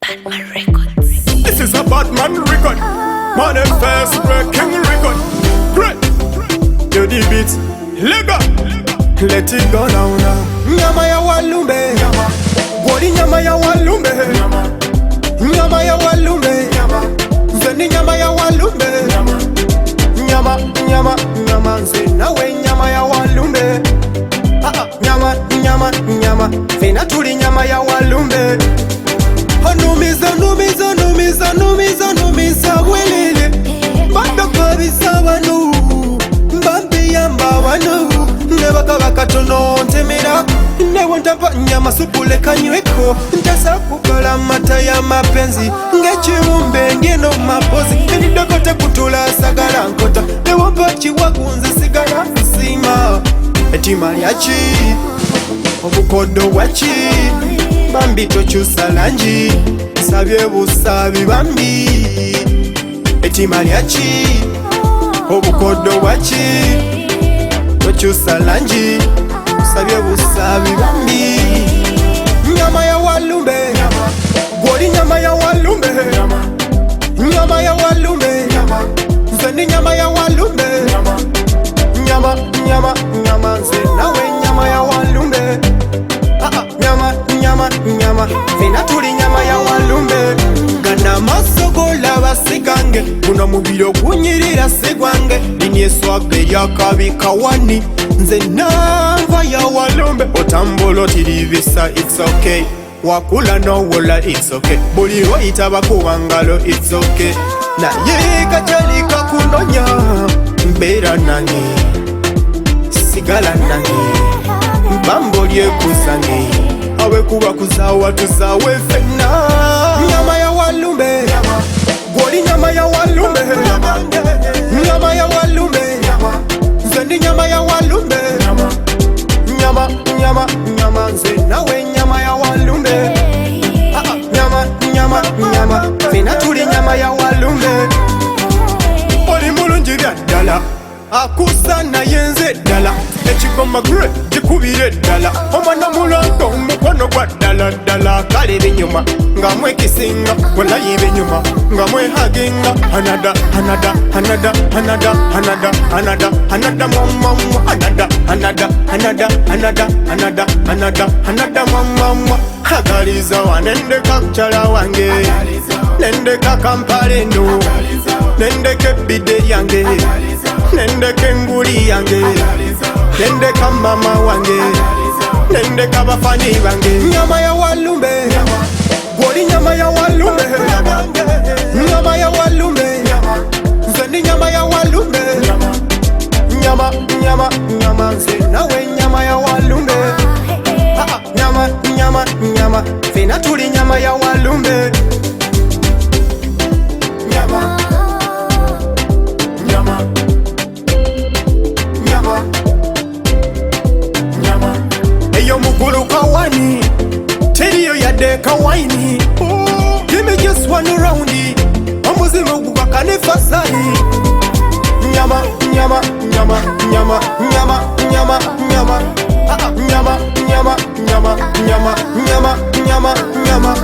Batman Records. This is a Batman record. Manifest breaking record. Great. You the beat. Lega. Let it go now now. Nyama ya walumbe. Body nyama ya walumbe. Nyama ya walumbe. Zeni nyama ya walumbe. Nyama, nyama, nyama. Zena we nyama ya walumbe. Nyama, nyama, nyama. Fena tuli nyama ya walumbe. Numiza, numiza, numiza, numiza, numiza welele. Banda kabisa wanu Mbambi yamba wanu Nebaka wakatono ntemera Newa ntapa nyama supule kanyweko Ntasa kukala mata ya mapenzi Ngechirumbe ngeno mapozi Nidokote kutula sagala nkota Newa bachi wagunze sigala nsima Etimali achi Obukodo wachi Bambi tochusa lanji Sabye busabi bambi Etimali achi Obukodo wachi Tochusa lanji Sabye busabi bambi Nyama ya walumbe Gwoli nyama ya walumbe Nyama ya walumbe Zeni nyama ya walumbe Nyama, nyama, nyama Zenawe nyama ya walumbe Nyama, nyama, nyama Fena tuli nyama ya walumbe Gana masogola basigange Muno mubiro kunyirira sigwange Inye swagge yakabika wani Nze nava ya walumbe Otambulo tirivisa it's okay Wakula no wola it's okay Buli waita bakuwangalo it's okay Na ye kachalika kunonya Mbera nange Sigala nange Bambo lye kuzange Awe kuwa kuzawa tuzawe fena Nyama ya walumbe Gwoli nyama ya walumbe Nyama ya walumbe Zendi nyama ya walumbe Nyama, nyama, nyama Zenawe nyama ya walumbe Nyama, nyama, nyama Fena tuli nyama ya walumbe Oli mulungi bya ddala Akusa na yenze dala Echikoma gre, jikubire dala Omwana mulanto, mukwano kwa dala dala Kalebe nyuma, nga mwe kisinga Wala yibe nyuma, nga mwe haginga Anada, anada, anada, anada, anada, anada, anada mama Anada, anada, anada, anada, anada, anada, anada mama Hagaliza wa nende kakchala wange Nende kakampale no Nende kebide yange Nende kenguli yange Nende kamama wange Nende kabafani wange Nyama ya walumbe Gwoli nyama ya walumbe Nyama ya walumbe Zeni nyama ya walumbe Nyama, nyama, nyama Zenawe nyama ya walumbe Nyama, nyama, nyama Fena tuli nyama ya walumbe Nyama Nyama Nyama Nyama Eyo mugulu kawani Teriyo yade kawaini Give me just one roundi Omuzimu gugakane fasani Nyama Nyama Nyama Nyama Nyama Nyama Nyama Nyama Nyama Nyama Nyama Nyama Nyama